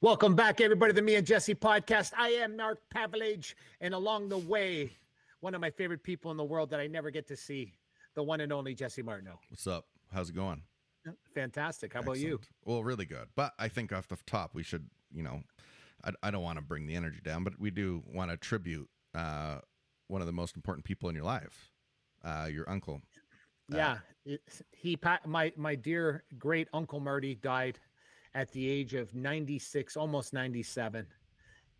Welcome back, everybody, to the Me and Jesse podcast. I am Mark Pavelich, and along the way, one of my favorite people in the world that I never get to see, the one and only Jesse Martineau. What's up? How's it going? Fantastic. How about you? Well, really good. But I think off the top, we should, I don't want to bring the energy down, but we do want to tribute one of the most important people in your life, your uncle. My dear great Uncle Marty died at the age of 96, almost 97.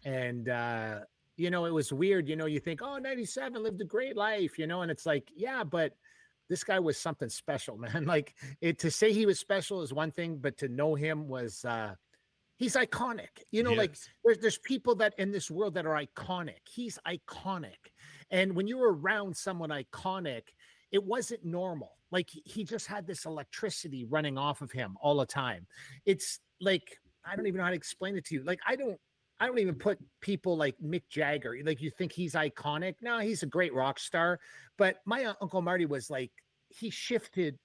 And, it was weird. You think, 97, lived a great life, and it's like, yeah, but this guy was something special, man. Like to say he was special is one thing, but to know him was, he's iconic. Like there's people that in this world that are iconic. He's iconic. And when you're around someone iconic, it wasn't normal. Like he just had this electricity running off of him all the time. It's like, I don't even know how to explain it to you. Like, I don't even put people like Mick Jagger. Like, you think he's iconic? No, he's a great rock star. But my Uncle Marty was like, he shifted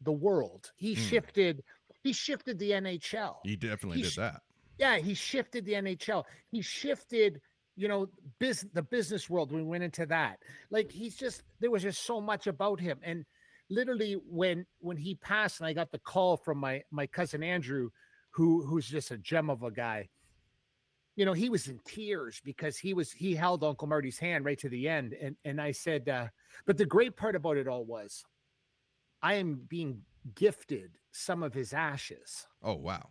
the world. He shifted the NHL. He definitely did that. Yeah, he shifted the NHL. He shifted, the business world. We went into that. Like, there was just so much about him. And literally when he passed and I got the call from my cousin Andrew, who's just a gem of a guy, he was in tears because he held Uncle Marty's hand right to the end. And I said, but the great part about it all was I am being gifted some of his ashes. Oh, wow.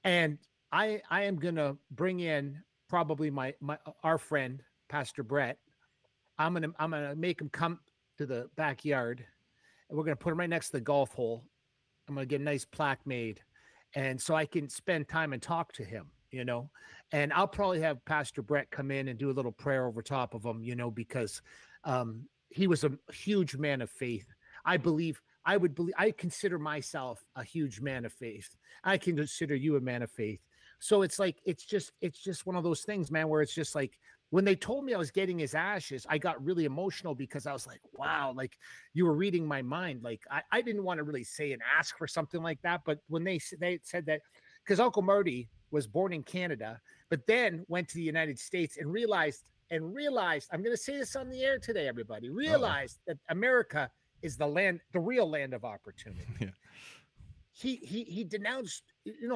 And I am going to bring in probably our friend, Pastor Brett. I'm going to make him come to the backyard and we're going to put him right next to the golf hole. I'm going to get a nice plaque made. And so I can spend time and talk to him, and I'll probably have Pastor Brett come in and do a little prayer over top of him, because he was a huge man of faith. I consider myself a huge man of faith. I can consider you a man of faith. So it's like, it's just one of those things, man, where it's just like, when they told me I was getting his ashes, I got really emotional because I was like, wow, like you were reading my mind. Like I didn't want to really say and ask for something like that. But when they said that, because Uncle Marty was born in Canada, but then went to the United States and realized, I'm going to say this on the air today, everybody, realized that America is the real land of opportunity. Yeah. He denounced,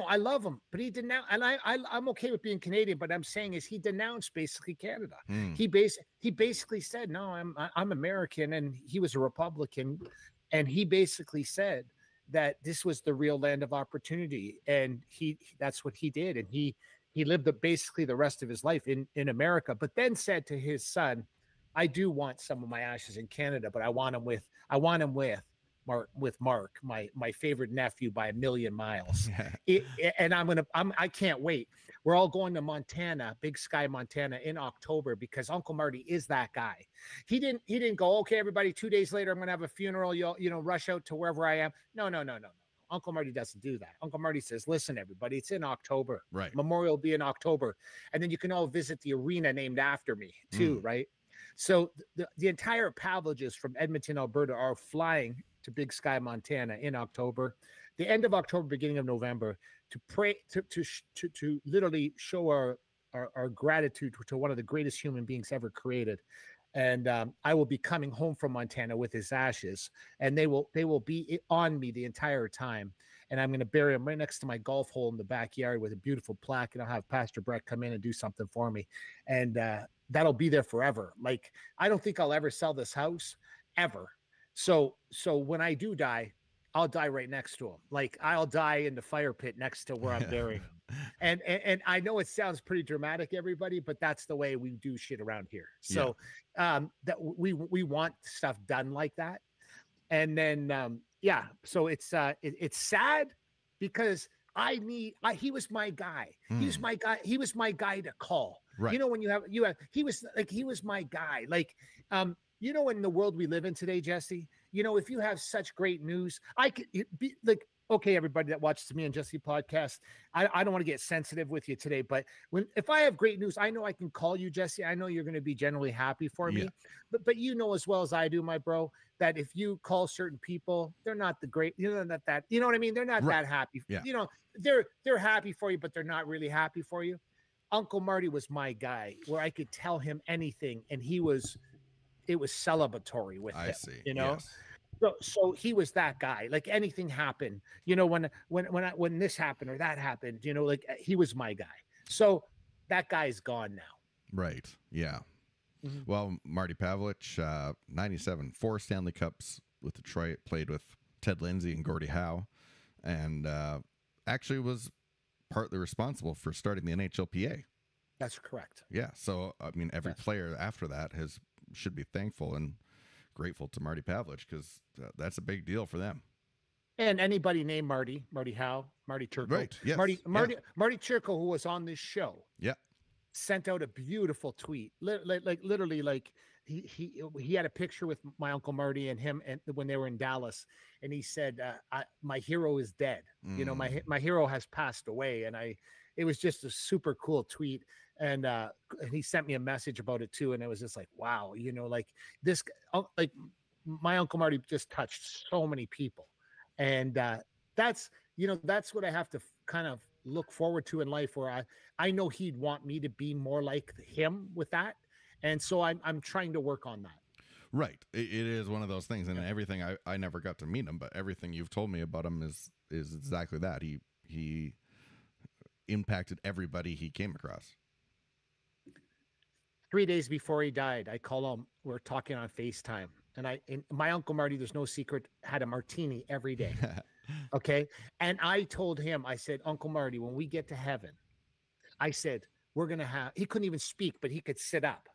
I love him, but he denounced, and I'm okay with being Canadian, but I'm saying is he denounced basically Canada. He basically said, no, I'm American, and he was a Republican, and he basically said that this was the real land of opportunity, and that's what he did, and he lived basically the rest of his life in America, but then said to his son, I do want some of my ashes in Canada, but I want him with Mark, my favorite nephew by a million miles. And I can't wait. We're all going to Montana, Big Sky, Montana in October because Uncle Marty is that guy. He didn't go, okay, everybody, 2 days later, I'm going to have a funeral. You'll rush out to wherever I am. No. Uncle Marty doesn't do that. Uncle Marty says, listen, everybody, it's in October. Right. Memorial will be in October. And then you can all visit the arena named after me too, right? So the entire Paveliches from Edmonton, Alberta are flying to Big Sky, Montana in October, the end of October, beginning of November, to pray, to literally show our gratitude to one of the greatest human beings ever created. And I will be coming home from Montana with his ashes, and they will be on me the entire time. And I'm going to bury him right next to my golf hole in the backyard with a beautiful plaque, and I'll have Pastor Brett come in and do something for me. And that'll be there forever. Like, I don't think I'll ever sell this house, ever. So when I do die, I'll die right next to him. Like, I'll die in the fire pit next to where I'm burying him. And I know it sounds pretty dramatic, everybody, but that's the way we do shit around here. So that we want stuff done like that. And then so it's sad because he was my guy. He was my guy. He was my guy to call. Right. When he was my guy. Like, in the world we live in today, Jesse, if you have such great news, I could be like, okay, everybody that watches me and Jesse podcast, I don't want to get sensitive with you today, but if I have great news, I know I can call you, Jesse. I know you're going to be generally happy for me, but you know as well as I do, my bro, that if you call certain people, they're not the great, you know, that you know what I mean? They're not that happy. Yeah. You know, they're happy for you, but they're not really happy for you. Uncle Marty was my guy where I could tell him anything, and it was celebratory with him. I see. You know. Yes. So he was that guy. Like anything happened, you know, when this happened or that happened, you know, like he was my guy. So that guy's gone now. Right. Yeah. Mm-hmm. Well, Marty Pavelich, 97, 4 Stanley Cups with Detroit, played with Ted Lindsay and Gordie Howe, and actually was partly responsible for starting the NHLPA. That's correct. Yeah. So, I mean, every player after that should be thankful and grateful to Marty Pavelich, because that's a big deal for them. And anybody named Marty Howe, Marty Churchill, right? Yes. Marty Churchill, who was on this show, sent out a beautiful tweet, literally, like he had a picture with my Uncle Marty and him, and when they were in Dallas, and he said, "My hero is dead. You know, my hero has passed away," and it was just a super cool tweet. And he sent me a message about it too, and it was just like, wow, you know, like this, like my Uncle Marty just touched so many people, and that's what I have to kind of look forward to in life, where I know he'd want me to be more like him with that, and so I'm trying to work on that. Right, it is one of those things, and everything I never got to meet him, but everything you've told me about him is exactly that. He impacted everybody he came across. 3 days before he died, I call him. We're talking on FaceTime, and my Uncle Marty, there's no secret, had a martini every day. Okay, and I told him, I said, Uncle Marty, when we get to heaven, I said we're gonna have. He couldn't even speak, but he could sit up,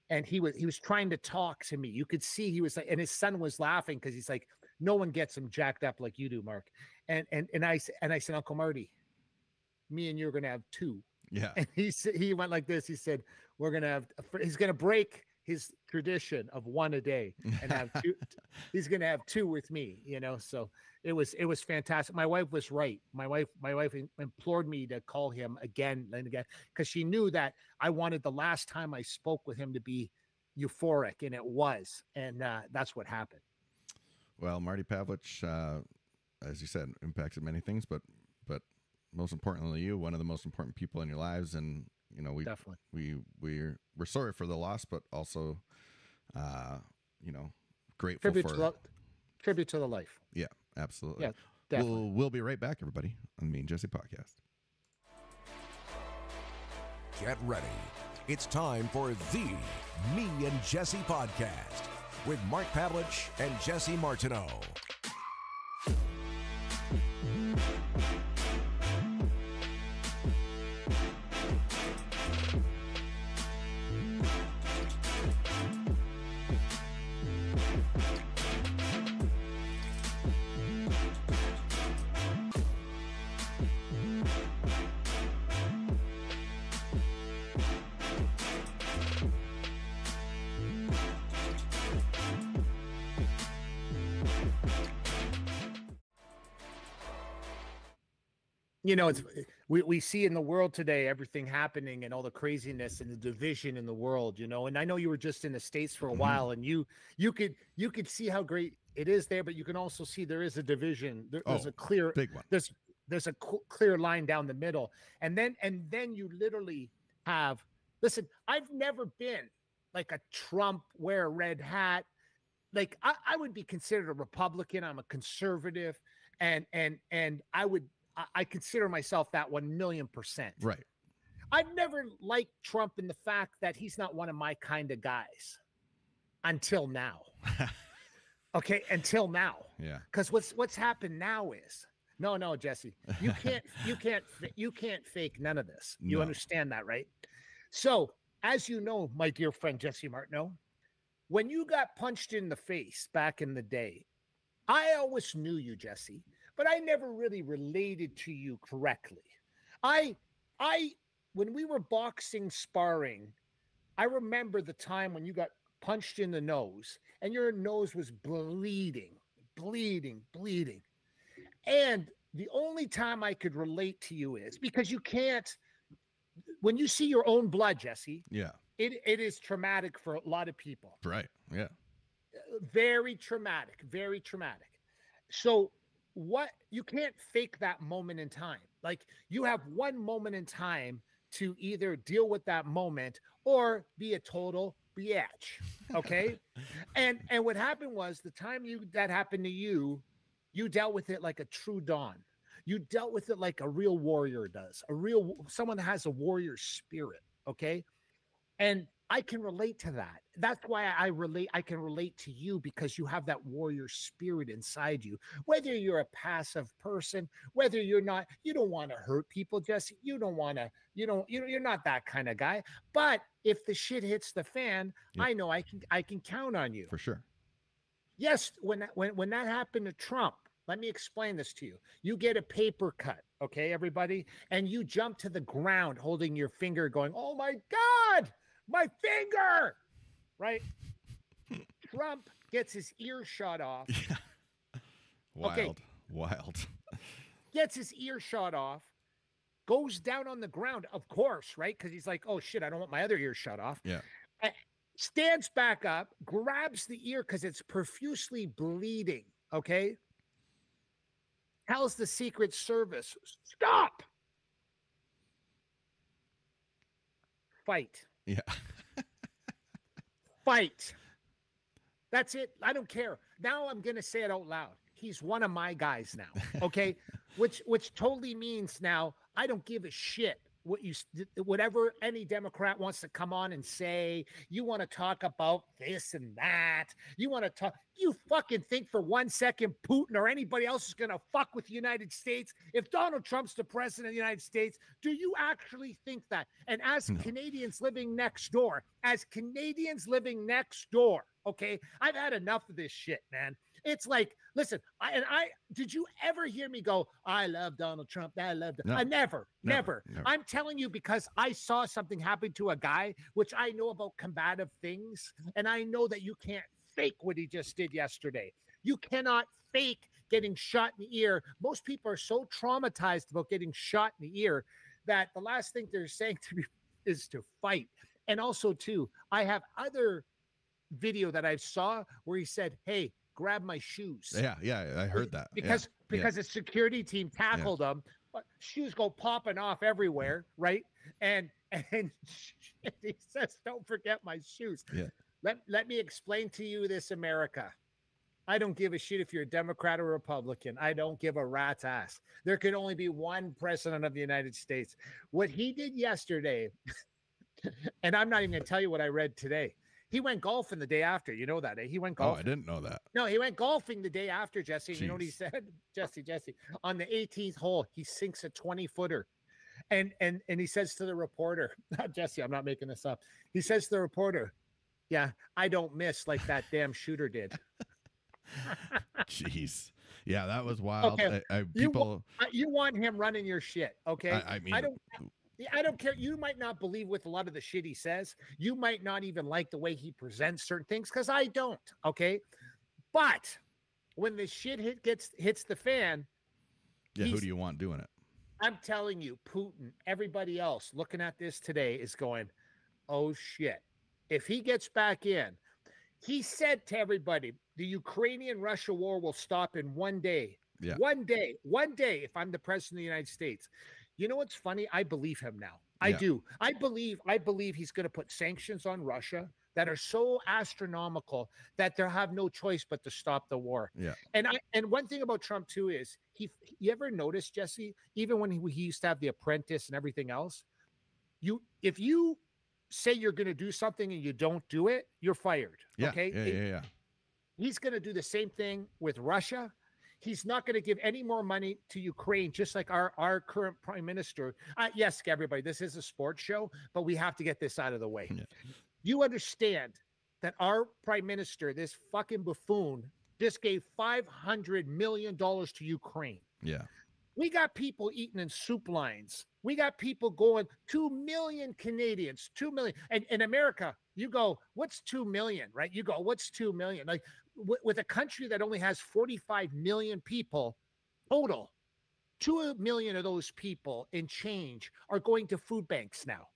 and he was trying to talk to me. You could see he was like, and his son was laughing because he's like, no one gets him jacked up like you do, Mark. And I said, Uncle Marty, me and you are gonna have 2. Yeah. And he went like this. He said, he's going to break his tradition of 1 a day and have 2. He's going to have 2 with me, you know? So it was fantastic. My wife was right. My wife implored me to call him again and again, because she knew that I wanted the last time I spoke with him to be euphoric, and it was, and that's what happened. Well, Marty Pavelich, as you said, impacted many things, but most importantly, one of the most important people in your lives, and you know, we're sorry for the loss, but also, you know, grateful tribute to the life. Yeah, absolutely. Yeah, definitely. We'll be right back, everybody, on the Me and Jesse podcast. Get ready. It's time for the Me and Jesse podcast with Mark Pavelich and Jesse Martineau. You know, we see in the world today everything happening and all the craziness and the division in the world, you know. And I know you were just in the States for a while, and you could see how great it is there, but you can also see there is a division. There's a clear big one. There's a clear line down the middle, and then you literally have. Listen, I've never been like a Trump, wear a red hat. Like I would be considered a Republican. I'm a conservative, and I consider myself that 1,000,000%. Right. I've never liked Trump in the fact that he's not one of my kind of guys until now. Okay, until now. Yeah. Because what's happened now is no, Jesse, you can't fake none of this. You understand that, right? So, as you know, my dear friend Jesse Martineau, when you got punched in the face back in the day, I always knew you, Jesse, but I never really related to you correctly. When we were boxing sparring, I remember the time when you got punched in the nose and your nose was bleeding. And the only time I could relate to you is because you can't, when you see your own blood, Jesse. Yeah. It is traumatic for a lot of people. Right. Yeah. Very traumatic. Very traumatic. So you can't fake that moment in time. Like you have one moment in time to either deal with that moment or be a total biatch. Okay. and what happened was the time that happened to you, you dealt with it like a true Don. You dealt with it like a real warrior does, someone that has a warrior spirit. Okay. And I can relate to that. That's why I can relate to you, because you have that warrior spirit inside you. Whether you're a passive person, whether you're not, you don't want to hurt people, Jesse. You don't want to, you're not that kind of guy. But if the shit hits the fan, yep. I know I can count on you. For sure. Yes, when that happened to Trump, let me explain this to you. You get a paper cut, okay, everybody? And you jump to the ground holding your finger going, oh my God, my finger, right? Trump gets his ear shot off. Yeah. Wild. Gets his ear shot off, goes down on the ground, of course, right? Because he's like, oh shit, I don't want my other ear shot off. Yeah. Stands back up, grabs the ear because it's profusely bleeding, okay? Tells the Secret Service, stop! Fight. Yeah. Fight. That's it. I don't care. Now I'm going to say it out loud. He's one of my guys now, okay? which totally means now I don't give a shit whatever any Democrat wants to come on and say. You want to talk about this and that. You want to talk. You fucking think for 1 second Putin or anybody else is going to fuck with the United States? If Donald Trump's the president of the United States, do you actually think that? And as Canadians living next door, okay, I've had enough of this shit, man. It's like, listen, did you ever hear me go, I love Donald Trump. I love him. I never. I'm telling you, because I saw something happen to a guy, which I know about combative things. And I know that you can't fake what he just did yesterday. You cannot fake getting shot in the ear. Most people are so traumatized about getting shot in the ear that the last thing they're saying to me is to fight. And also, too, I have other video that I saw where he said, hey, grab my shoes. Yeah, I heard that. Because a security team tackled him. Shoes go popping off everywhere, right? And he says, don't forget my shoes. Yeah. Let me explain to you this, America. I don't give a shit if you're a Democrat or Republican. I don't give a rat's ass. There can only be one president of the United States. What he did yesterday, and I'm not even going to tell you what I read today. He went golfing the day after. You know that, eh? He went golfing. Oh, I didn't know that. No, he went golfing the day after, Jesse. You know what he said? Jesse, on the 18th hole, he sinks a 20-footer. And he says to the reporter, Jesse, I'm not making this up. He says to the reporter, yeah, I don't miss like that damn shooter did. Jeez. Yeah, that was wild. Okay. People, you want him running your shit, okay? I mean, I don't care. You might not believe with a lot of the shit he says. You might not even like the way he presents certain things, because I don't, okay? But when the shit hits the fan, who do you want doing it? I'm telling you, Putin, everybody else looking at this today is going, oh shit. If he gets back in, he said to everybody, the Ukrainian-Russia war will stop in 1 day. Yeah. 1 day, if I'm the president of the United States. You know what's funny? I believe him now. I do. I believe he's going to put sanctions on Russia that are so astronomical that they'll have no choice but to stop the war. Yeah. And one thing about Trump too is you ever notice, Jesse, even when he used to have The Apprentice and everything else, if you say you're going to do something and you don't do it, you're fired. Yeah. Okay. Yeah. He's going to do the same thing with Russia. He's not going to give any more money to Ukraine, just like our current prime minister. Yes, everybody, this is a sports show, but we have to get this out of the way. Yeah. You understand that our prime minister, this fucking buffoon, just gave $500 million to Ukraine. Yeah. We got people eating in soup lines. We got people going, 2 million Canadians, 2 million. And in America, you go, what's 2 million, right? You go, what's 2 million? Like with a country that only has 45 million people total, 2 million of those people in change are going to food banks now.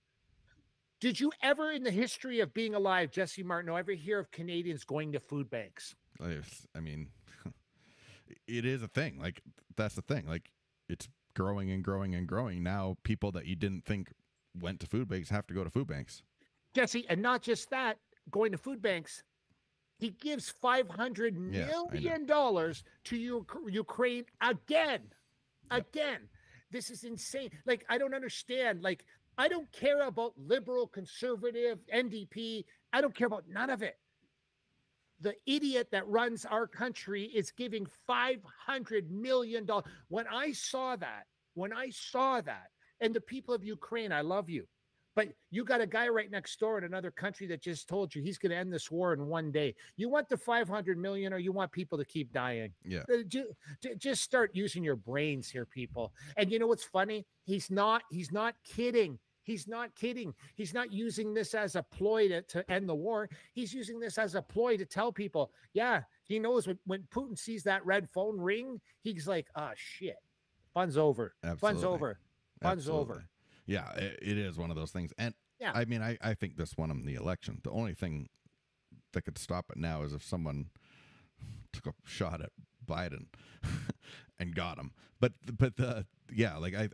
Did you ever in the history of being alive, Jesse Martineau, ever hear of Canadians going to food banks? I mean, it is a thing. Like, that's the thing. Like, it's growing and growing and growing. Now, people that you didn't think went to food banks have to go to food banks. Jesse, and not just that, going to food banks, he gives $500 million to Ukraine again. Again. This is insane. Like, I don't understand. Like, I don't care about liberal, conservative, NDP. I don't care about none of it. The idiot that runs our country is giving $500 million. When I saw that, and the people of Ukraine, I love you, but you got a guy right next door in another country that just told you he's going to end this war in one day. You want the $500 million, or you want people to keep dying? Yeah. Just start using your brains here, people. And you know what's funny? He's not kidding. He's not kidding. He's not using this as a ploy to end the war. He's using this as a ploy to tell people, yeah, he knows when Putin sees that red phone ring, he's like, oh, shit, fun's over. Absolutely. Fun's over. Fun's Absolutely. over. Yeah, it is one of those things. And yeah. I mean, I think this won him the election. The only thing that could stop it now is if someone took a shot at Biden and got him. But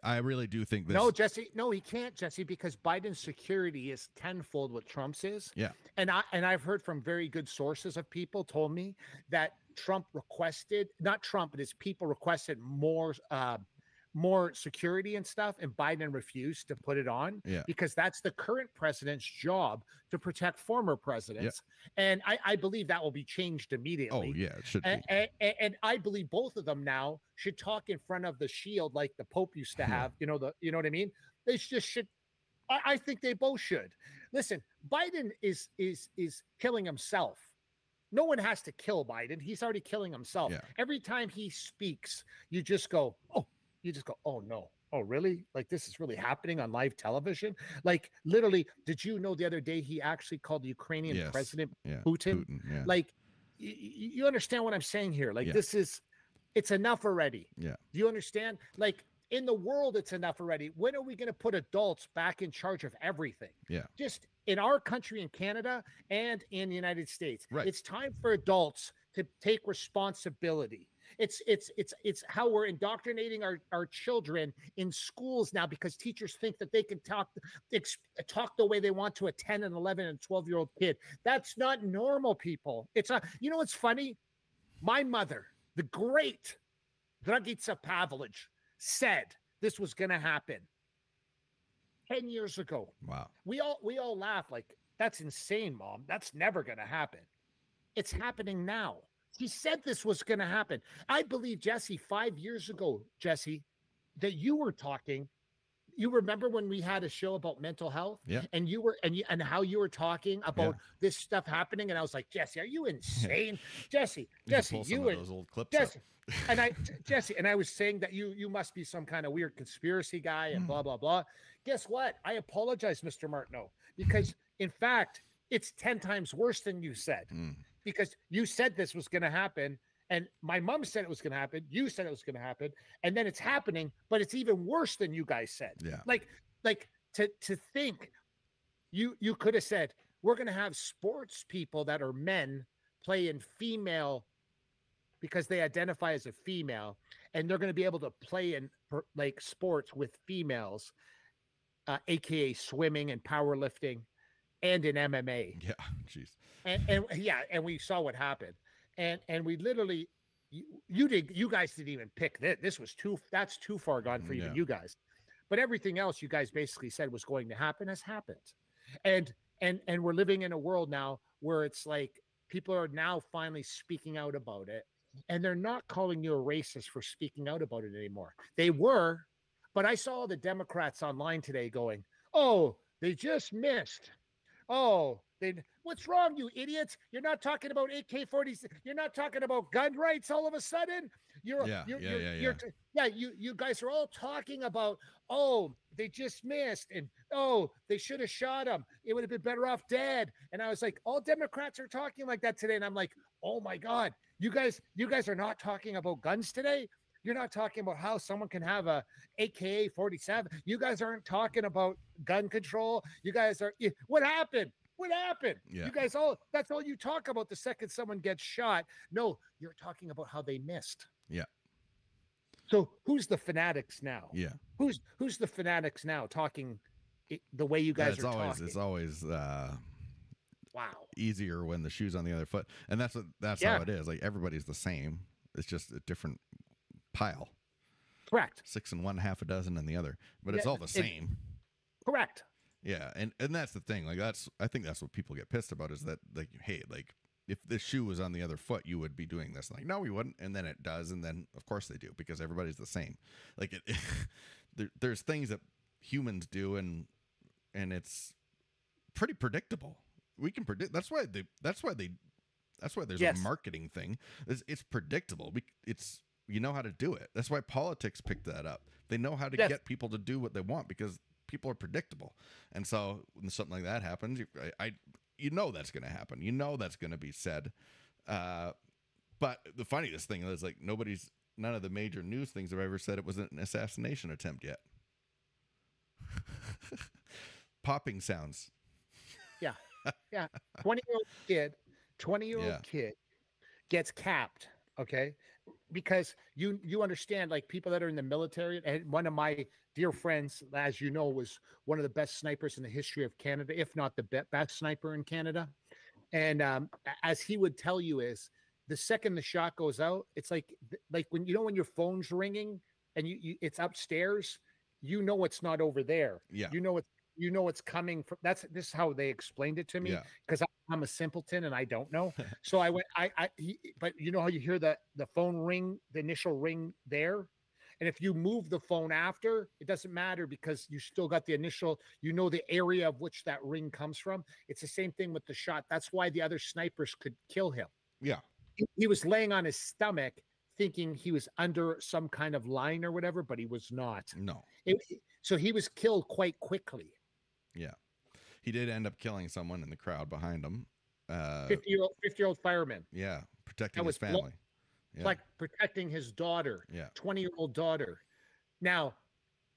I really do think this. No, Jesse, no, he can't, Jesse, because Biden's security is tenfold what Trump's is. Yeah. And I've heard from very good sources of people told me that Trump requested, not Trump, but his people requested more security and stuff, and Biden refused to put it on because that's the current president's job to protect former presidents. And I believe that will be changed immediately. Oh, yeah, it should be. And I believe both of them now should talk in front of the shield like the Pope used to have. You know what I mean? They just should. I think they both should. Listen, Biden is killing himself. No one has to kill Biden. He's already killing himself. Yeah. Every time he speaks, you just go, oh no. Oh, really? Like, this is really happening on live television? Like, literally, did you know the other day he actually called the Ukrainian president Putin? Yeah. Like, you understand what I'm saying here? Like, it's enough already. Yeah. Do you understand? Like, in the world, it's enough already. When are we going to put adults back in charge of everything? Yeah. Just in our country, in Canada, and in the United States. Right. It's time for adults to take responsibility. It's how we're indoctrinating our children in schools now, because teachers think that they can talk the way they want to a 10 and 11 and 12-year-old kid. That's not normal, people. It's not. You know what's funny? My mother, the great Dragica Pavelich, said this was going to happen 10 years ago. Wow. We all laugh like, that's insane, Mom. That's never going to happen. It's happening now. He said this was going to happen. I believe, Jesse, 5 years ago, Jesse, that you were talking. You remember when we had a show about mental health? Yeah. And and how you were talking about this stuff happening, and I was like, Jesse, are you insane? Jesse, you were those old clips. Jesse, and I was saying that you must be some kind of weird conspiracy guy and blah blah blah. Guess what? I apologize, Mr. Martineau, because in fact, it's 10 times worse than you said. Because you said this was going to happen, and my mom said it was going to happen. You said it was going to happen, and then it's happening, but it's even worse than you guys said. Yeah. Like to think you could have said, we're going to have sports people that are men play in female because they identify as a female, and they're going to be able to play in like sports with females, aka swimming and powerlifting, and in MMA. Yeah, jeez. And we saw what happened, and we literally, you guys didn't even pick this. That's too far gone for even you guys, but everything else you guys basically said was going to happen has happened, and we're living in a world now where it's like people are now finally speaking out about it, and they're not calling you a racist for speaking out about it anymore. They were, but I saw the Democrats online today going, "Oh, they just missed. Oh, what's wrong, you idiots? You're not talking about AK-47. You're not talking about gun rights all of a sudden. You guys are all talking about, oh, they just missed, and oh, they should have shot him. It would have been better off dead." And I was like, all Democrats are talking like that today, and I'm like, oh my God, you guys are not talking about guns today. You're not talking about how someone can have a AK-47. You guys aren't talking about gun control. You guys are. What happened? What happened? Yeah. You guys that's all you talk about the second someone gets shot. No, you're talking about how they missed. Yeah. So who's the fanatics now? Yeah. Who's the fanatics now talking the way you guys are talking? It's always wow. easier when the shoe's on the other foot. And that's how it is. Like everybody's the same. It's just a different pile. Correct. 6 in one, half a dozen in the other. But it's all the same. Correct. Yeah, and that's the thing. Like I think that's what people get pissed about is that like, hey, like if the shoe was on the other foot, you would be doing this. Like, no, we wouldn't. And then it does, and then of course they do because everybody's the same. Like there's things that humans do, and it's pretty predictable. We can predict. That's why there's a marketing thing. It's predictable. You know how to do it. That's why politics picked that up. They know how to get people to do what they want because people are predictable. And so when something like that happens, you know that's going to happen. You know that's going to be said. But the funniest thing is like none of the major news things have ever said it was an assassination attempt yet. Popping sounds. Yeah. Yeah. 20-year-old kid gets capped. Okay. Because you understand, like people that are in the military, and one of my dear friends, as you know, was one of the best snipers in the history of Canada, if not the best sniper in Canada. And as he would tell you is the second the shot goes out, it's like when when your phone's ringing and it's upstairs, it's not over there. Yeah. It's coming from. This is how they explained it to me because I'm a simpleton and I don't know. So I went. But you know how you hear the phone ring, the initial ring there, and if you move the phone after, it doesn't matter because you still got the initial. You know the area of which that ring comes from. It's the same thing with the shot. That's why the other snipers could kill him. Yeah, he was laying on his stomach, thinking he was under some kind of line or whatever, but he was not. No. So he was killed quite quickly. Yeah, he did end up killing someone in the crowd behind him. 50-year-old fireman. Yeah, protecting his family. Like protecting his daughter. Yeah, 20-year-old daughter. Now,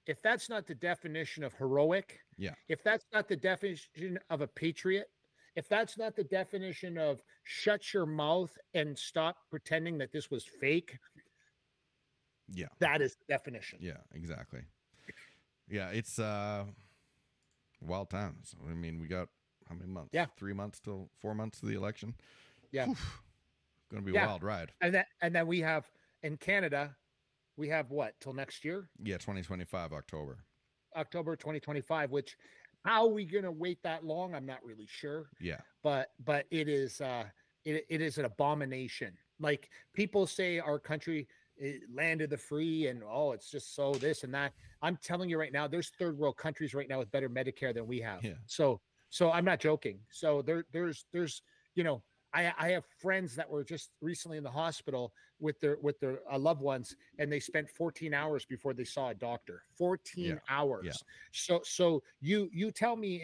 if that's not the definition of heroic, if that's not the definition of a patriot, if that's not the definition of shut your mouth and stop pretending that this was fake, that is the definition. Yeah, exactly. Yeah, it's wild times. I mean, we got how many months? 3 months till 4 months to the election. Yeah. Going to be a wild ride. And then we have in Canada, we have what till next year? Yeah, 2025 October 2025. Which how are we going to wait that long? I'm not really sure. Yeah, but it is it is an abomination. Like people say, our country land of the free, and it's just so this and that. I'm telling you right now, there's third world countries right now with better Medicare than we have. Yeah. So I'm not joking. So there's I have friends that were just recently in the hospital with their loved ones, and they spent 14 hours before they saw a doctor. 14 hours. Yeah. So you tell me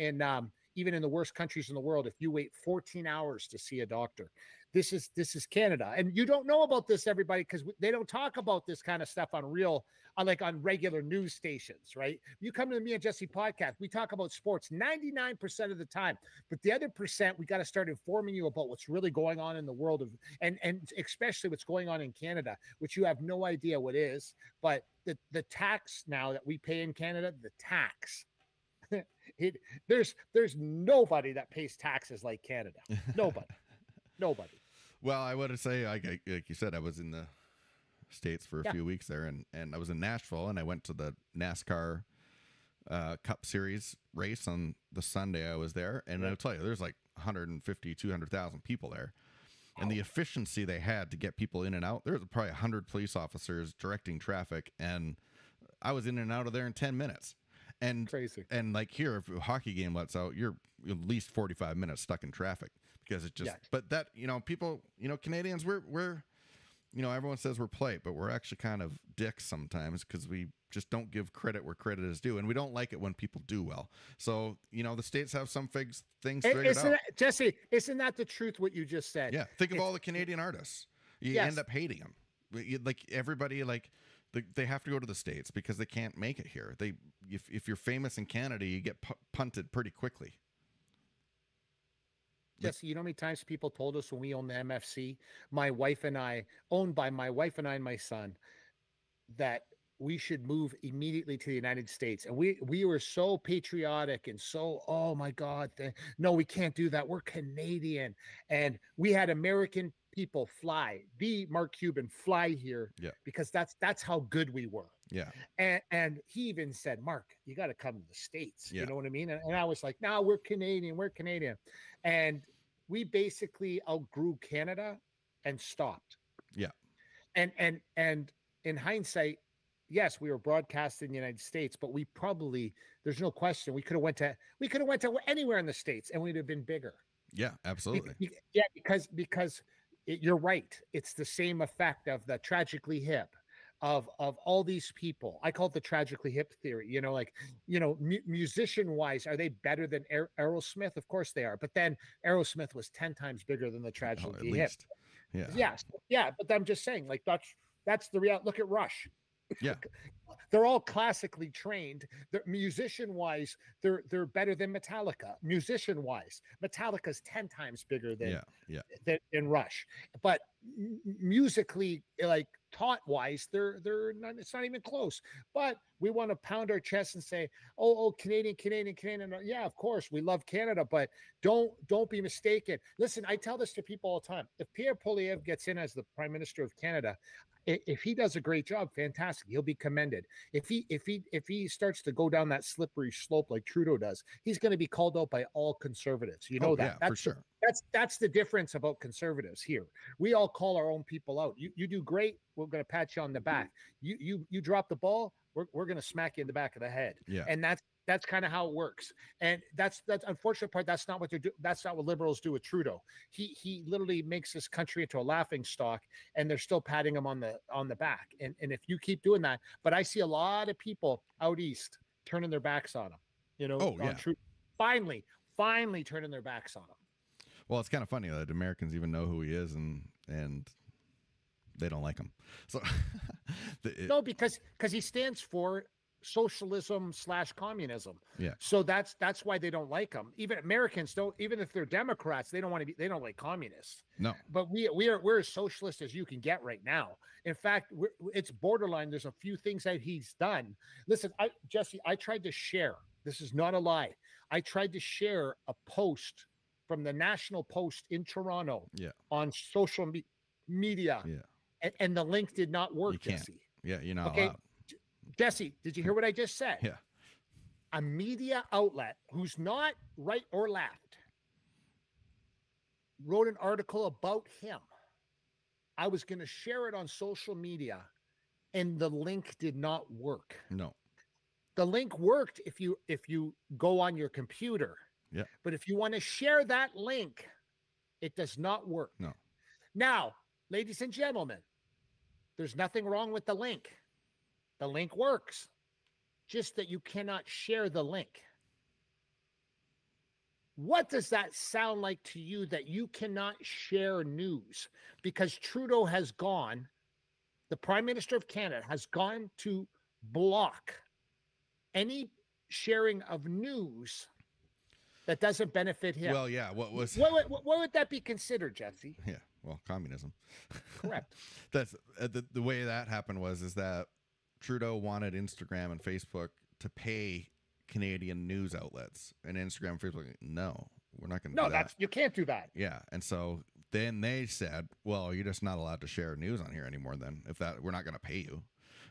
even in the worst countries in the world, if you wait 14 hours to see a doctor, this is Canada. And you don't know about this, everybody, because they don't talk about this kind of stuff on regular news stations, right? You come to the Me and Jesse podcast, we talk about sports 99% of the time, but the other percent, we got to start informing you about what's really going on in the world of, and especially what's going on in Canada, which you have no idea what is, but the tax now that we pay in Canada, the tax, there's nobody that pays taxes like Canada. Nobody. Well, I would say, like you said, I was in the States for a few weeks there, and I was in Nashville, and I went to the NASCAR Cup Series race on the Sunday I was there, and I'll tell you, there's like 150, 200,000 people there. And the efficiency they had to get people in and out, there was probably 100 police officers directing traffic, and I was in and out of there in 10 minutes. And crazy. And like here, if a hockey game lets out, you're at least 45 minutes stuck in traffic because it just, but that, people, Canadians, we're, everyone says we're polite, but we're actually kind of dicks sometimes because we just don't give credit where credit is due. And we don't like it when people do well. So, the States have some things figured out. Jesse, isn't that the truth, what you just said? Yeah. Think of all the Canadian artists. You end up hating them. Like everybody, like They have to go to the States because they can't make it here. If you're famous in Canada, you get punted pretty quickly. Jesse, you know how many times people told us when we owned the MFC, owned by my wife and I and my son, that we should move immediately to the United States. And we were so patriotic and so, oh my God, no, we can't do that. We're Canadian. And we had American people fly, the Mark Cuban fly here because that's how good we were. Yeah. And he even said, Mark, you got to come to the States. You know what I mean? And I was like, no, we're Canadian. We're Canadian. And we basically outgrew Canada and stopped. Yeah. And in hindsight, yes, we were broadcast in the United States, but we probably, there's no question, we could have went to anywhere in the States and we'd have been bigger. Yeah, absolutely. Because you're right. It's the same effect of the tragically hip, of all these people. I call it the tragically hip theory. Musician wise, are they better than Aerosmith? Of course they are. But then Aerosmith was 10 times bigger than the tragically hip. Yeah. Yes. Yeah. But I'm just saying, like, that's the reality. Look at Rush. Yeah. They're all classically trained. They're musician wise, they're better than Metallica. Musician wise, Metallica's 10 times bigger than Rush. But musically, like taught wise, they're not, it's not even close. But we want to pound our chest and say, oh, Canadian. Yeah, of course, we love Canada, but don't be mistaken. Listen, I tell this to people all the time. If Pierre Poilievre gets in as the Prime Minister of Canada, if he does a great job, fantastic. He'll be commended. If he starts to go down that slippery slope like Trudeau does, he's going to be called out by all conservatives. You know that. Yeah, for sure. That's the difference about conservatives here. We all call our own people out. You do great, we're going to pat you on the back. You drop the ball, we're going to smack you in the back of the head. Yeah. And that's kind of how it works. And that's unfortunate part. That's not what they're doing. That's not what liberals do with Trudeau. He literally makes this country into a laughing stock, and they're still patting him on the back. And if you keep doing that, but I see a lot of people out east turning their backs on him. On Trudeau. Finally turning their backs on him. Well, it's kind of funny that Americans even know who he is, and they don't like him. So no, because he stands for socialism / communism. Yeah. So that's why they don't like him. Even Americans don't. Even if they're Democrats, they don't like communists. No. But we're as socialist as you can get right now. In fact, it's borderline. There's a few things that he's done. Listen, Jesse, I tried to share. This is not a lie. I tried to share a post from the National Post in Toronto on social media. Yeah. And the link did not work, Jesse. Yeah, you're not allowed. Jesse, did you hear what I just said? Yeah. A media outlet who's not right or left wrote an article about him. I was going to share it on social media, and the link did not work. No. The link worked if you go on your computer. Yeah. But if you want to share that link, it does not work. No. Now, ladies and gentlemen, there's nothing wrong with the link. The link works, just that you cannot share the link. What does that sound like to you, that you cannot share news? Because Trudeau has gone, the Prime Minister of Canada has gone to block any sharing of news that doesn't benefit him. Well, yeah. What would that be considered, Jesse? Yeah. Well, communism. Correct. That's the way that happened is that Trudeau wanted Instagram and Facebook to pay Canadian news outlets, and Instagram and Facebook, no, we're not going to do that. You can't do that. Yeah. And so then they said, well, you're just not allowed to share news on here anymore then, we're not going to pay you.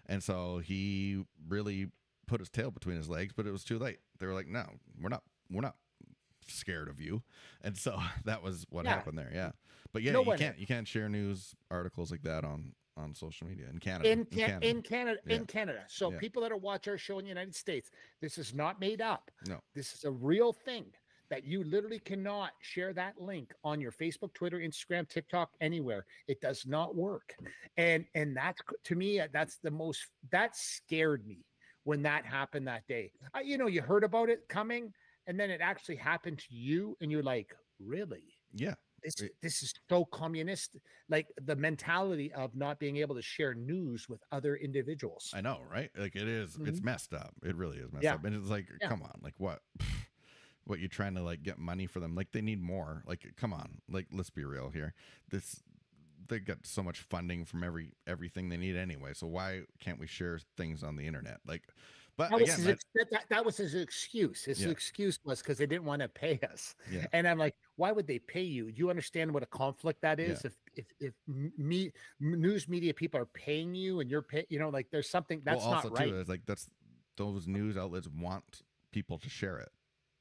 And so he really put his tail between his legs, but it was too late. They were like, no, we're not scared of you. And so that was what happened there. Yeah. But yeah, you can't share news articles like that on social media in Canada. In Canada. So people that are watching our show in the United States, this is not made up. No. This is a real thing, that you literally cannot share that link on your Facebook, Twitter, Instagram, TikTok, anywhere. It does not work. And that's, to me, that scared me when that happened that day. You heard about it coming, and then it actually happened to you, and you're like, really? Yeah. this is so communist, like the mentality of not being able to share news with other individuals. I know, right? Like it is, it's messed up. It really is messed Yeah. up. And it's like, come on, like what? What, you trying to like get money for them? Like they need more. Like, come on, like let's be real here. They got so much funding from everything they need anyway. So why can't we share things on the internet? Like, but that was his excuse. His excuse was because they didn't want to pay us. Yeah. And I'm like, why would they pay you? Do you understand what a conflict that is? Yeah. If news media people are paying you and you're paying, like there's something that's also not right. Too, is like those news outlets want people to share it.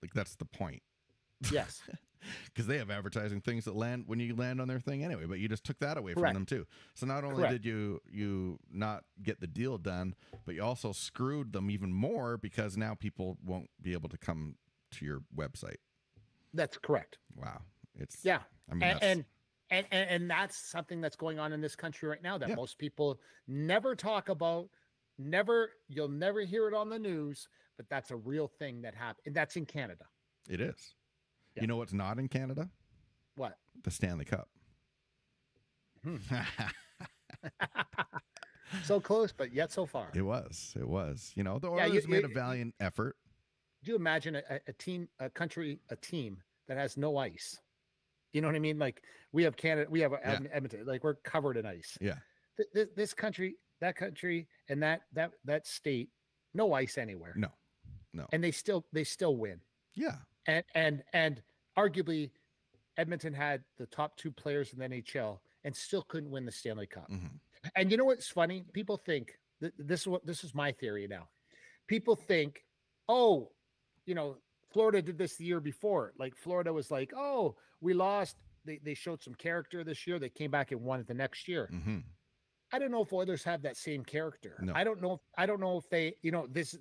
Like that's the point. Yes. Because they have advertising things that land when you land on their thing anyway, but you just took that away from them too. So not only did you not get the deal done, but you also screwed them even more because now people won't be able to come to your website. That's correct. Wow. I mean, and that's something that's going on in this country right now that most people never talk about. You'll never hear it on the news, but that's a real thing that happened. And that's in Canada. It is. You know what's not in Canada? What? The Stanley Cup. So close, but yet so far. It was. The Oilers made a valiant effort. Do you imagine a team that has no ice? You know what I mean? Like we have Canada, we have Edmonton, like we're covered in ice. Yeah. This country, that country, and that state, no ice anywhere. No. And they still win. Yeah. And arguably Edmonton had the top 2 players in the NHL and still couldn't win the Stanley Cup. Mm-hmm. And you know what's funny? People think this is my theory now. People think, Florida did this the year before. Like Florida was like, oh, we lost. They showed some character this year. They came back and won it the next year. Mm-hmm. I don't know if Oilers have that same character. No. I don't know if they,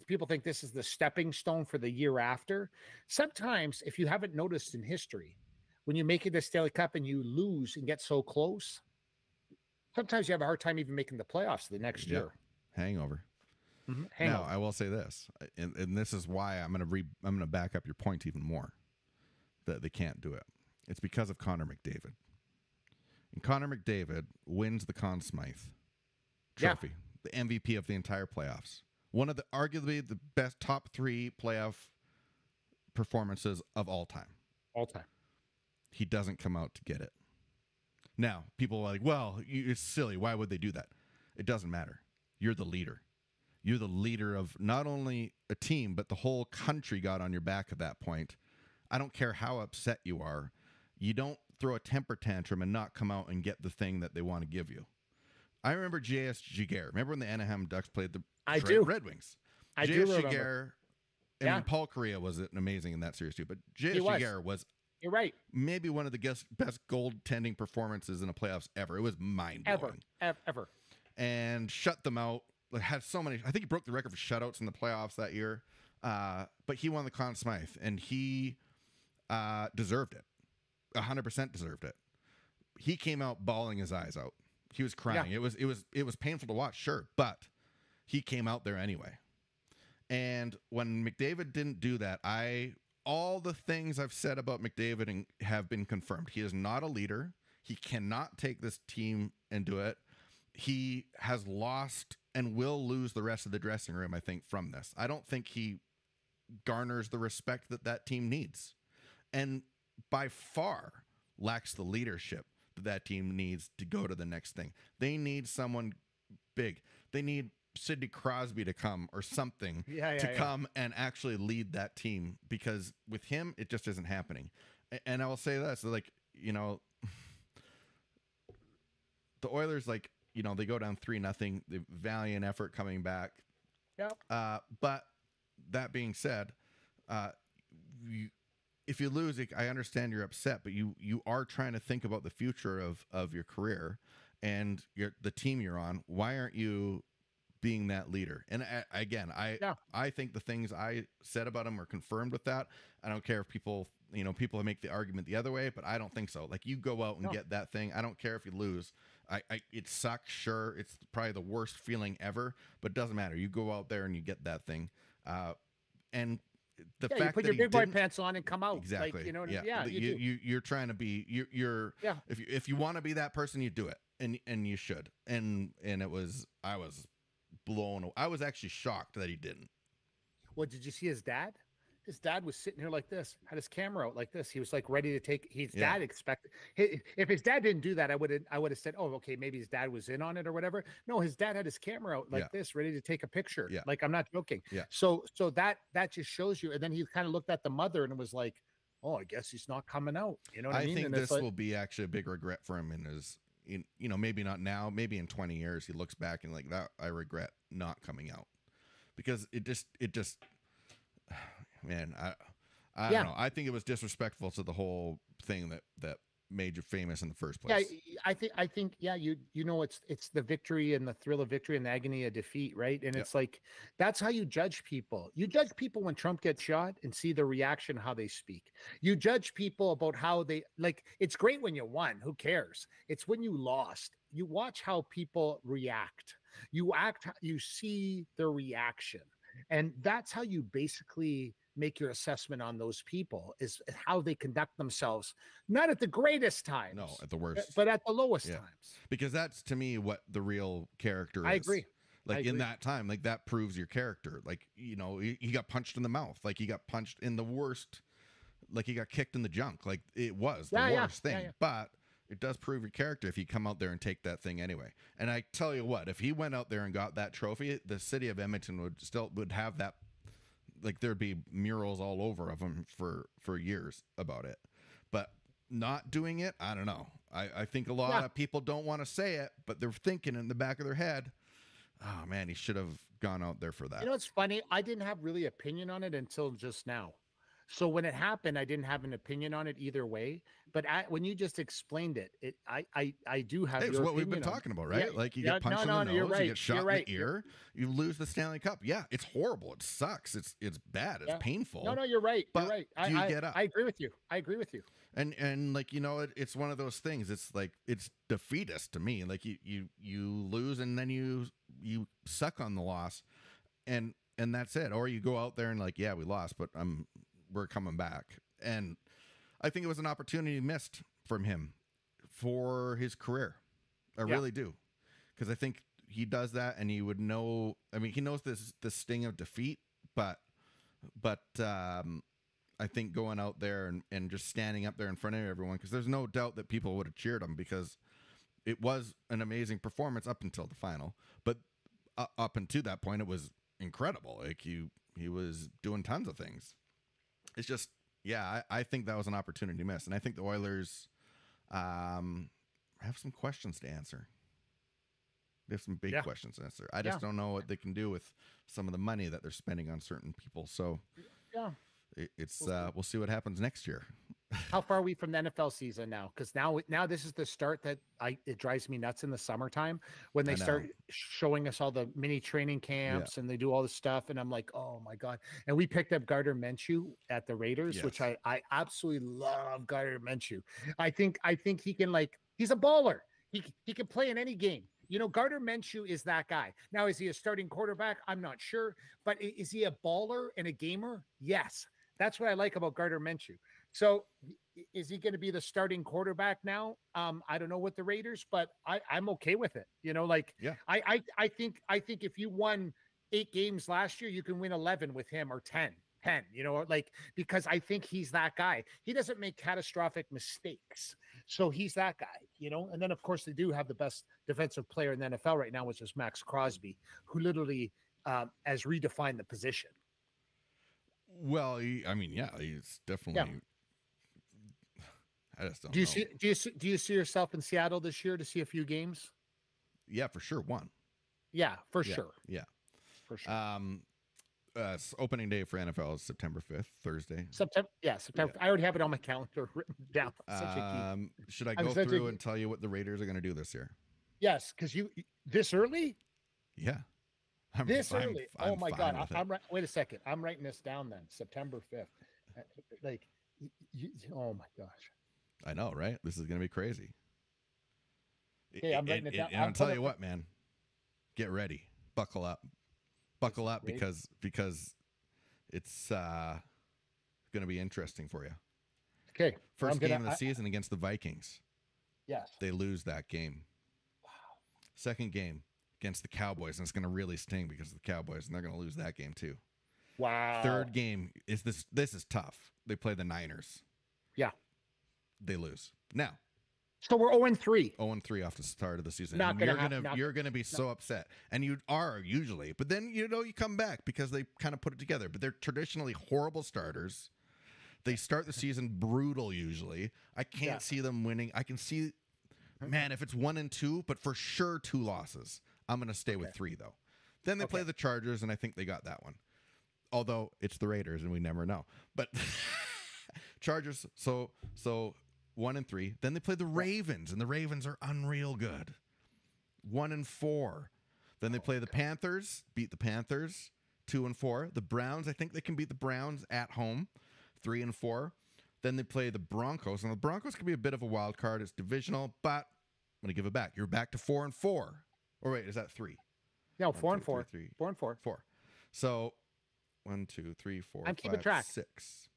people think this is the stepping stone for the year after. Sometimes, if you haven't noticed in history, when you make it the Stanley Cup and you lose and get so close, sometimes you have a hard time even making the playoffs the next year. Hangover. Mm-hmm. Now, I will say this, and this is why I'm going to back up your point even more, that they can't do it. It's because of Connor McDavid. And Connor McDavid wins the Conn Smythe trophy, the MVP of the entire playoffs. One of arguably the best top 3 playoff performances of all time. All time. He doesn't come out to get it. Now, people are like, well, it's silly. Why would they do that? It doesn't matter. You're the leader. You're the leader of not only a team, but the whole country got on your back at that point. I don't care how upset you are. You don't throw a temper tantrum and not come out and get the thing that they want to give you. I remember J.S. Giguère. Remember when the Anaheim Ducks played the Red Wings? J.S. Giguère, and Paul Correa was amazing in that series too. But J.S. Giguère was, you're right, maybe one of the best goaltending performances in the playoffs ever. It was mind-blowing. Ever. And shut them out. Had so many. I think he broke the record for shutouts in the playoffs that year. But he won the Conn Smythe, and he deserved it. 100% deserved it. He came out bawling his eyes out. He was crying. Yeah. It was painful to watch, sure, but he came out there anyway. And when McDavid didn't do that, all the things I've said about McDavid have been confirmed. He is not a leader. He cannot take this team and do it. He has lost and will lose the rest of the dressing room, I think, from this. I don't think he garners the respect that team needs. And by far lacks the leadership that team needs to go to the next thing. They need someone big. They need Sidney Crosby to come or something come and actually lead that team, because with him, it just isn't happening. And I will say this, the Oilers, they go down 3-0, the valiant effort coming back. Yeah. But that being said, if you lose, I understand you're upset, but you are trying to think about the future of your career and the team you're on. Why aren't you being that leader? And I think the things I said about him are confirmed with that. I don't care if people make the argument the other way, but I don't think so. Like, you go out and get that thing. I don't care if you lose. It sucks. Sure. It's probably the worst feeling ever, but it doesn't matter. You go out there and you get that thing. And the you fact put that your big boy didn't, pants on and come out. exactly, Like, you know, yeah, you do. you're trying to be, you're Yeah. if you want to be that person, you do it, and you should, and I was blown away. I was actually shocked that he didn't. Well, did you see his dad? His dad was sitting here like this, had his camera out like this. He was like ready to take. His dad expected. If his dad didn't do that, I would have said, "Oh, okay, maybe his dad was in on it or whatever." No, his dad had his camera out like this, ready to take a picture. Yeah. Like, I'm not joking. Yeah. So that just shows you. And then he kind of looked at the mother and was like, "Oh, I guess he's not coming out." You know what I mean? I think And this like, will be actually a big regret for him in his, maybe not now, maybe in 20 years he looks back and like that. I regret not coming out because it just, man, I don't know. I think it was disrespectful to the whole thing that made you famous in the first place. Yeah, I think, yeah, you know, it's the victory and the thrill of victory and the agony of defeat, right? And it's like, that's how you judge people. You judge people when Trump gets shot and see the reaction, how they speak. You judge people about how they, like, it's great when you won, who cares? It's when you lost. You watch how people react. You see their reaction. And that's how you basically make your assessment on those people, is how they conduct themselves, not at the greatest times, No, at the worst, but at the lowest times. Because that's, to me, what the real character is. I agree. Like, in that time, like, that proves your character. Like, he got punched in the mouth. Like, he got punched in the worst. Like, he got kicked in the junk. Like, it was the worst thing. Yeah. But it does prove your character if you come out there and take that thing anyway. And I tell you what, if he went out there and got that trophy, the city of Edmonton would have that. Like, there'd be murals all over of him for years about it. But not doing it, I don't know. I think a lot of people don't want to say it, but they're thinking in the back of their head, oh man, he should have gone out there for that. You know, it's funny. I didn't have really opinion on it until just now. So when it happened, I didn't have an opinion on it either way. But when you just explained it, I do have. It's what we've been talking about, right? Like, you get punched in the nose, you get shot in the ear, you lose the Stanley Cup. Yeah, it's horrible. It sucks. It's bad. It's painful. No, you're right. But you're right. You get up. I agree with you. And like, it's one of those things. It's like, it's defeatist to me. Like, you lose and then you suck on the loss, and that's it. Or you go out there and like, yeah, we lost, but we're coming back. And I think it was an opportunity missed from him for his career. I really do. Because I think he does that and he would know, I mean, he knows the sting of defeat, but I think going out there and just standing up there in front of everyone, because there's no doubt that people would have cheered him, because it was an amazing performance up until the final. But up until that point, it was incredible. Like, he was doing tons of things. It's just, I think that was an opportunity missed. And I think the Oilers have some questions to answer. They have some big questions to answer. I just don't know what they can do with some of the money that they're spending on certain people. So we'll see what happens next year. How far are we from the NFL season now? Because now this is the start that it drives me nuts in the summertime when they start showing us all the mini training camps and they do all this stuff. And I'm like, oh my God. And we picked up Gardner Minshew at the Raiders, which I absolutely love Gardner Minshew. I think he can, like, he's a baller. He can play in any game. Gardner Minshew is that guy. Now, is he a starting quarterback? I'm not sure. But is he a baller and a gamer? Yes. That's what I like about Gardner Minshew. So is he going to be the starting quarterback now? I don't know with the Raiders, but I'm okay with it. I think if you won 8 games last year, you can win 11 with him, or 10, because I think he's that guy. He doesn't make catastrophic mistakes. So he's that guy, and then of course they do have the best defensive player in the NFL right now, which is Max Crosby, who literally has redefined the position. Well, he's definitely. Yeah. I just don't know. Do you see yourself in Seattle this year to see a few games? Yeah, for sure. One. Yeah, for sure. Yeah, for sure. Opening day for NFL is September 5th, Thursday. September. Yeah. I already have it on my calendar written down. Should I go through and tell you what the Raiders are going to do this year? Yes, because this early. Yeah. This early. Oh my God! Wait a second. I'm writing this down then. September 5th. Oh my gosh. I know, right? This is going to be crazy. Okay, I'm writing it down. And I'll tell you what, man. Get ready. Buckle up. Buckle up because It's going to be interesting for you. Okay. First game of the season against the Vikings. Yes. They lose that game. Wow. Second game against the Cowboys, and it's going to really sting because of the Cowboys, and they're going to lose that game too. Wow. Third game is this. This is tough. They play the Niners. Yeah. They lose. Now. So we're 0-3. 0-3 off the start of the season. You're gonna be so upset, and you are usually. But then you come back because they kind of put it together. But they're traditionally horrible starters. They start the season brutal usually. I can't see them winning. I can see, man, if it's 1-2, but for sure 2 losses. I'm gonna stay with 3 though. Then they play the Chargers, and I think they got that one. Although it's the Raiders, and we never know. But Chargers. So 1-3. Then they play the Ravens, and the Ravens are unreal good. 1-4. Then they play the Panthers, beat the Panthers, 2-4. The Browns, I think they can beat the Browns at home, 3-4. Then they play the Broncos, and the Broncos can be a bit of a wild card. It's divisional, but I'm going to give it back. You're back to 4-4. Or wait, is that 3? No, 4-4. 4-4. 4. So 1, 2, 3, 4, I'm 5, keeping track. 6.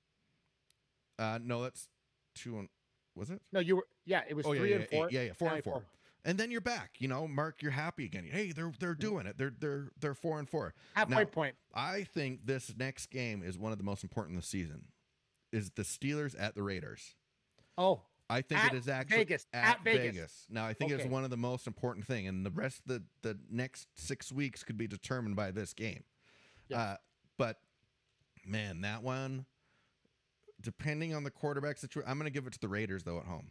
No, that's 2. Was it? No, you were. Yeah, it was 3 and 4. Yeah, 4-4. And then you're back. Mark, you're happy again. Hey, they're doing it. They're 4-4. Halfway point. I think this next game is one of the most important of the season. Is the Steelers at the Raiders? Oh, I think it is actually at Vegas. Now I think it's one of the most important thing, and the rest of the next 6 weeks could be determined by this game. Yeah. But man, that one. Depending on the quarterback situation, I'm going to give it to the Raiders though at home.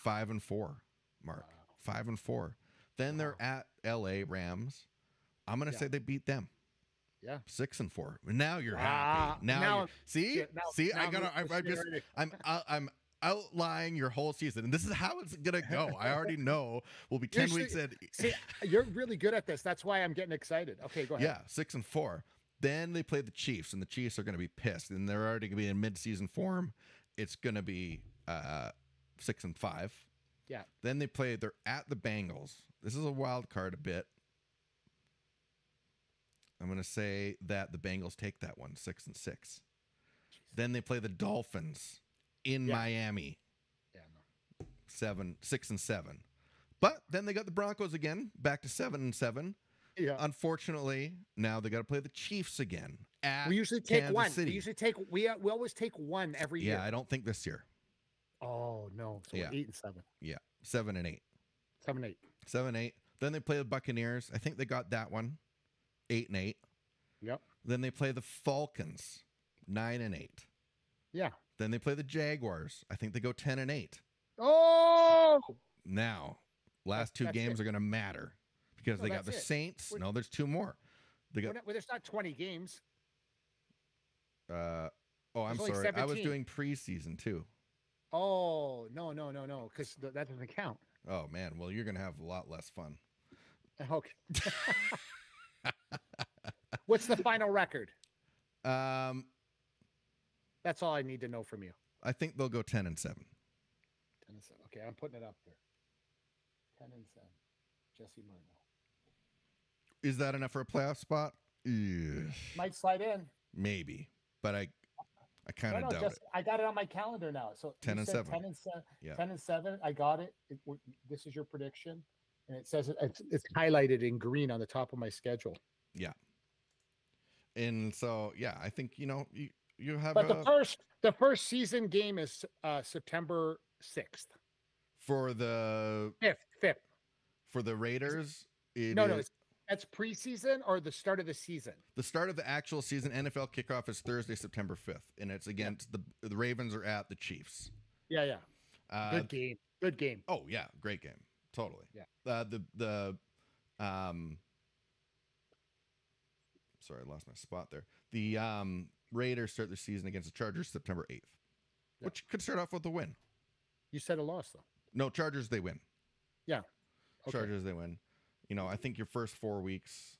5-4, Mark. 5-4. Then they're at L.A. Rams. I'm going to say they beat them. Yeah. 6-4. Now you're happy. Now I'm outlying your whole season, and this is how it's going to go. I already know we'll be 10 weeks in. See, you're really good at this. That's why I'm getting excited. Okay, go ahead. Yeah, 6-4. Then they play the Chiefs, and the Chiefs are going to be pissed, and they're already going to be in mid-season form. It's going to be 6-5. Yeah. Then they're at the Bengals. This is a wild card a bit. I'm going to say that the Bengals take that one, 6-6. Then they play the Dolphins in Miami. Yeah, no. 6-7. But then they got the Broncos again, back to 7-7. Yeah. Unfortunately, now they got to play the Chiefs again. We usually take Kansas one. City. We always take one every year. Yeah, I don't think this year. Oh no! So 8-7. Yeah, 7-8. 7-8. 7-8. Then they play the Buccaneers. I think they got that one. 8-8. Yep. Then they play the Falcons. 9-8. Yeah. Then they play the Jaguars. I think they go 10-8. Oh! Now, last two games are going to matter. Because they got the Saints. No, there's 2 more. There's not 20 games. I'm sorry. I was doing preseason too. Oh, no. Because that doesn't count. Oh, man. Well, you're going to have a lot less fun. Okay. What's the final record? That's all I need to know from you. I think they'll go 10-7. 10-7. Okay, I'm putting it up there. 10-7. Jesse Martineau. Is that enough for a playoff spot? Ugh. Might slide in. Maybe, but I kind of doubt it. I got it on my calendar now. So 10-7. 10-7. Yeah. 10-7. I got it. This is your prediction, and it says it's highlighted in green on the top of my schedule. Yeah. And so I think you have. But the first season game is September 6th. For the 5th. For the Raiders, that's preseason or the start of the season? The start of the actual season. NFL kickoff is Thursday, September 5th, and it's against the Ravens are at the Chiefs. Yeah. Good game. Good game. Oh yeah, great game. Totally. Yeah. Sorry, I lost my spot there. The Raiders start the season against the Chargers September 8th, which could start off with a win. You said a loss though. No, Chargers they win. Yeah. Okay. Chargers they win. I think your first 4 weeks,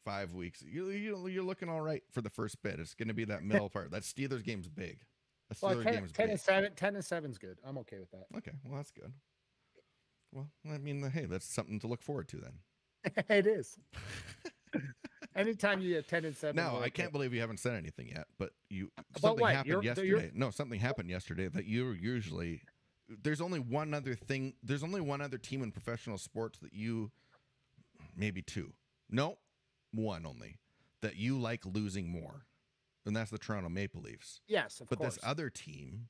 5 weeks, you're looking all right for the first bit. It's going to be that middle part. That Steelers game's big. That Steelers game's big. 10-7's good. I'm okay with that. Okay, well that's good. Well, I mean, hey, that's something to look forward to then. It is. Anytime you attend in 7. No, I can't believe you haven't said anything yet. But About something what? happened yesterday. No, something happened yesterday that you're usually. There's only one other thing. There's only one other team in professional sports that you, maybe two. No, one only that you like losing more, and that's the Toronto Maple Leafs. Yes, of course. But this other team,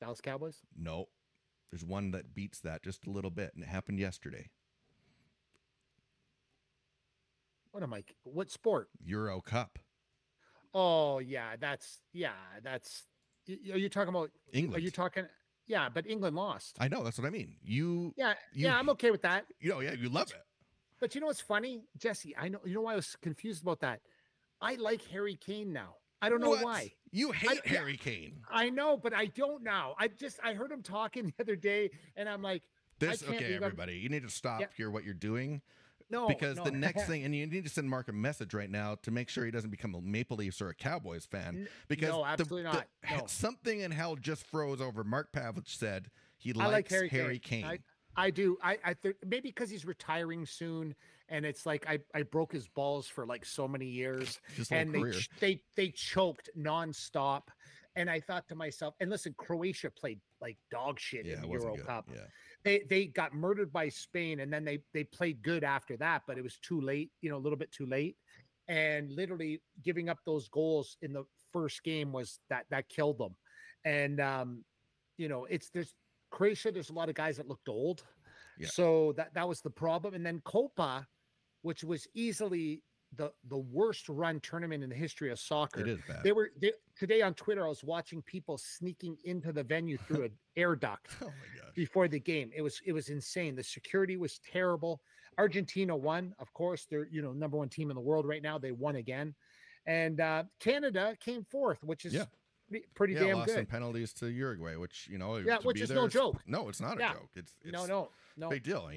Dallas Cowboys. no, there's one that beats that just a little bit, and it happened yesterday. What sport? Euro Cup. Oh yeah, that's. Are you talking about England? Are you talking? Yeah, but England lost. I know, that's what I mean. Yeah, I'm okay with that. You love it. But you know what's funny, Jesse? I know. You know why I was confused about that? I like Harry Kane now. I don't know why. You hate Harry Kane. I know, but I don't now. I heard him talking the other day, and I'm like, everybody, you need to stop here what you're doing. No, because the next thing, and you need to send Mark a message right now to make sure he doesn't become a Maple Leafs or a Cowboys fan. Because no, absolutely not. No. Something in hell just froze over. Mark Pavelich said he likes Harry Kane. I do. Maybe because he's retiring soon, and it's like I broke his balls for like so many years, and they choked nonstop. And I thought to myself, and listen, Croatia played like dog shit in the Euro Cup. Yeah. They got murdered by Spain, and then they played good after that, but it was too late, a little bit too late. And literally giving up those goals in the first game was that killed them. And there's Croatia, there's a lot of guys that looked old. Yeah. So that was the problem. And then Copa, which was easily the worst run tournament in the history of soccer. It is bad. Today on Twitter, I was watching people sneaking into the venue through an air duct before the game. It was insane. The security was terrible. Argentina won, of course. They're number one team in the world right now. They won again, and Canada came fourth, which is pretty damn lost good. Some penalties to Uruguay, which which is no joke. No, it's not a joke. It's no big deal.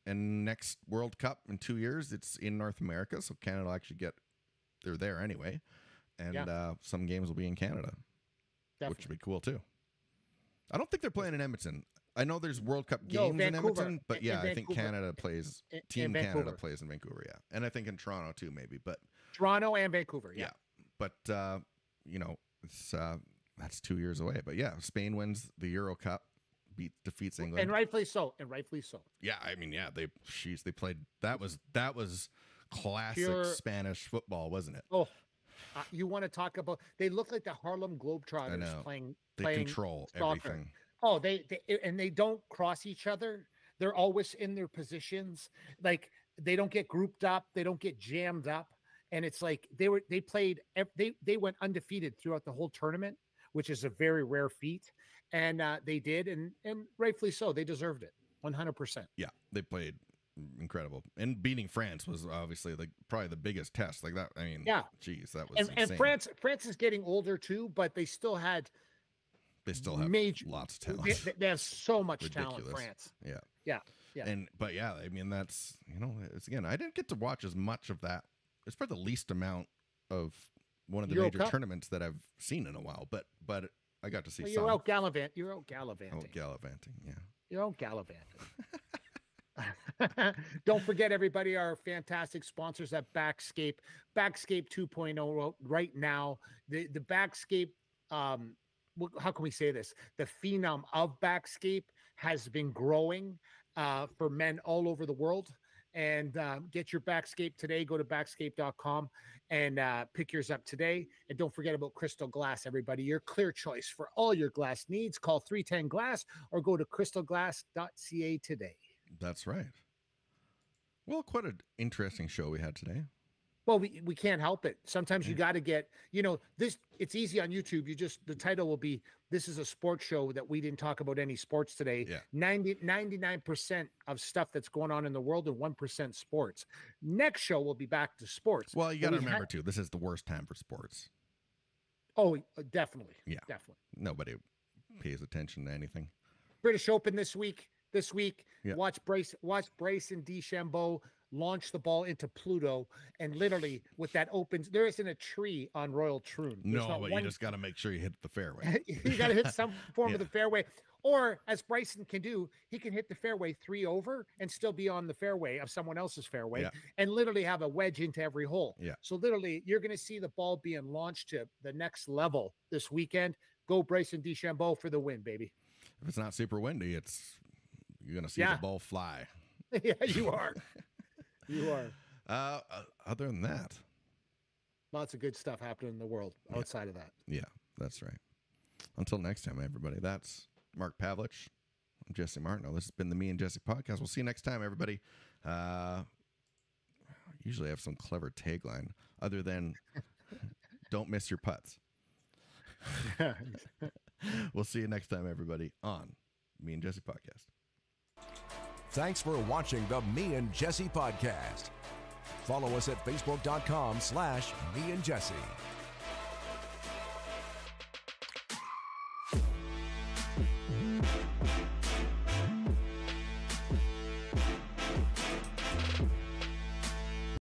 And next World Cup in 2 years, it's in North America, so Canada will actually they're there anyway, and some games will be in Canada, which would be cool too. I don't think they're playing in Edmonton. I know there's World Cup games in Edmonton, but I think Canada plays. Team Canada plays in Vancouver, and I think in Toronto too, maybe. But Toronto and Vancouver, But it's that's 2 years away. But Spain wins the Euro Cup, defeats England, and rightfully so. Yeah, I mean, they played. That was classic Spanish football, wasn't it? Oh, you want to talk about? They look like the Harlem Globetrotters playing. They control soccer. Everything. Oh, they don't cross each other. They're always in their positions. Like they don't get grouped up. They don't get jammed up. And it's like they went undefeated throughout the whole tournament, which is a very rare feat. And they did, and rightfully so. They deserved it, 100%. Yeah, they played incredible, and beating France was obviously probably the biggest test. Like that, I mean, geez, that was insane. And France is getting older too, but they still have lots of talent. They have so much talent, France. Yeah. I mean, that's it's again. I didn't get to watch as much of that. It's probably the least amount of one of the major tournaments that I've seen in a while, but I got to see some. You're out gallivanting. Out gallivanting, yeah. You're out gallivanting. Don't forget, everybody, our fantastic sponsors at Backscape. Backscape 2.0 right now. The Backscape, how can we say this? The phenom of Backscape has been growing for men all over the world. And get your Backscape today. Go to backscape.com and pick yours up today. And don't forget about Crystal Glass, everybody. Your clear choice for all your glass needs. Call 310 Glass or go to crystalglass.ca today. That's right. Well, quite an interesting show we had today. Well, we can't help it. Sometimes you got to get, this, it's easy on YouTube. The title will be, this is a sports show that we didn't talk about any sports today. Yeah. 99% of stuff that's going on in the world and 1% sports. Next show will be back to sports. Well, you got to remember too, this is the worst time for sports. Oh, definitely. Yeah. Definitely. Nobody pays attention to anything. British Open this week. Yeah. Watch Bryson DeChambeau launch the ball into Pluto, and literally with that opens, there isn't a tree on Royal Troon. No, but you just got to make sure you hit the fairway. You got to hit some form of the fairway. Or as Bryson can do, he can hit the fairway 3 over and still be on the fairway of someone else's fairway and literally have a wedge into every hole. Yeah. So literally you're going to see the ball being launched to the next level this weekend. Go Bryson DeChambeau for the win, baby. If it's not super windy, you're going to see the ball fly. Yeah, you are. You are. Other than that, lots of good stuff happening in the world outside of that. Yeah, that's right. Until next time, everybody, that's Mark Pavelich. I'm Jesse Martineau. This has been the Me and Jesse podcast. We'll see you next time, everybody. Usually I have some clever tagline other than don't miss your putts. We'll see you next time, everybody, on Me and Jesse podcast. Thanks for watching the Me and Jesse podcast. Follow us at facebook.com/Me and Jesse.